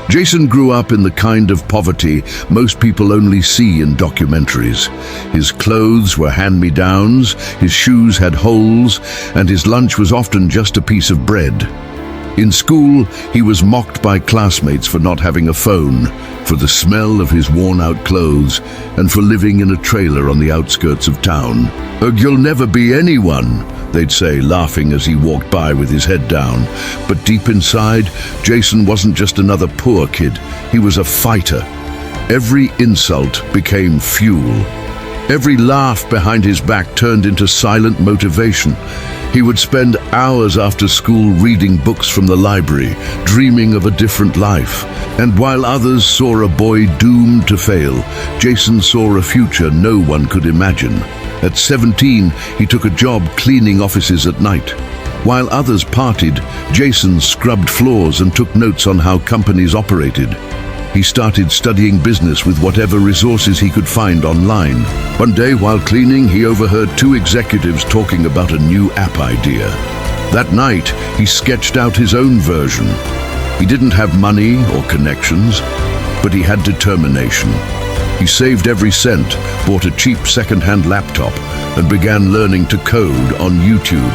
Jason grew up in the kind of poverty most people only see in documentaries. His clothes were hand-me-downs, his shoes had holes, and his lunch was often just a piece of bread. In school, he was mocked by classmates for not having a phone, for the smell of his worn-out clothes, and for living in a trailer on the outskirts of town. "You'll never be anyone," they'd say, laughing as he walked by with his head down. But deep inside, Jason wasn't just another poor kid. He was a fighter. Every insult became fuel. Every laugh behind his back turned into silent motivation. He would spend hours after school reading books from the library, dreaming of a different life. And while others saw a boy doomed to fail, Jason saw a future no one could imagine. At 17, he took a job cleaning offices at night. While others partied, Jason scrubbed floors and took notes on how companies operated. He started studying business with whatever resources he could find online. One day, while cleaning, he overheard two executives talking about a new app idea. That night, he sketched out his own version. He didn't have money or connections, but he had determination. He saved every cent, bought a cheap second-hand laptop, and began learning to code on YouTube.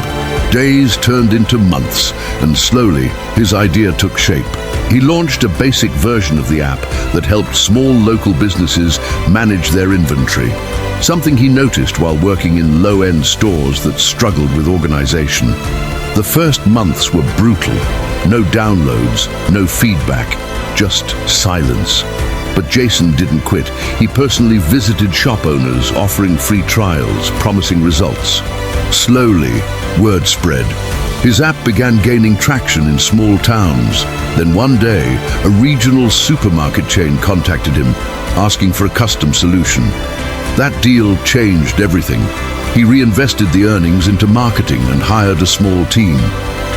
Days turned into months, and slowly, his idea took shape. He launched a basic version of the app that helped small local businesses manage their inventory, something he noticed while working in low-end stores that struggled with organization. The first months were brutal. No downloads, no feedback, just silence. But Jason didn't quit. He personally visited shop owners, offering free trials, promising results. Slowly, word spread. His app began gaining traction in small towns. Then one day, a regional supermarket chain contacted him, asking for a custom solution. That deal changed everything. He reinvested the earnings into marketing and hired a small team.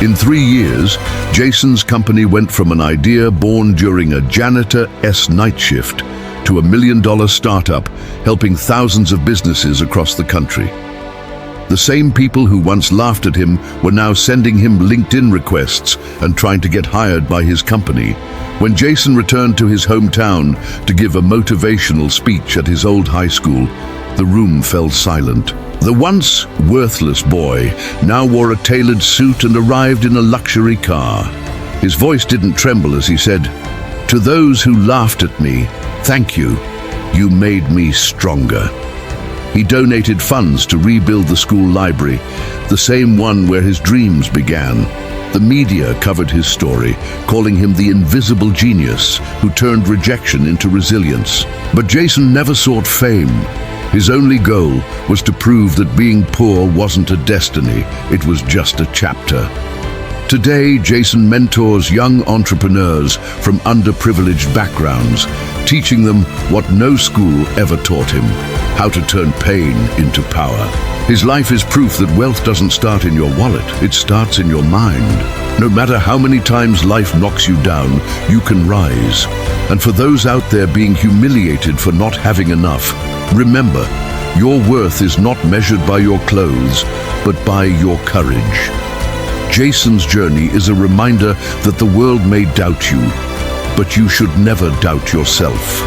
In 3 years, Jason's company went from an idea born during a janitor's night shift to a $1 million startup, helping thousands of businesses across the country. The same people who once laughed at him were now sending him LinkedIn requests and trying to get hired by his company. When Jason returned to his hometown to give a motivational speech at his old high school, the room fell silent. The once worthless boy now wore a tailored suit and arrived in a luxury car. His voice didn't tremble as he said, "To those who laughed at me, thank you. You made me stronger." He donated funds to rebuild the school library, the same one where his dreams began. The media covered his story, calling him the invisible genius who turned rejection into resilience. But Jason never sought fame. His only goal was to prove that being poor wasn't a destiny, it was just a chapter. Today, Jason mentors young entrepreneurs from underprivileged backgrounds, teaching them what no school ever taught him: how to turn pain into power. His life is proof that wealth doesn't start in your wallet, it starts in your mind. No matter how many times life knocks you down, you can rise. And for those out there being humiliated for not having enough, remember, your worth is not measured by your clothes, but by your courage. Jason's journey is a reminder that the world may doubt you, but you should never doubt yourself.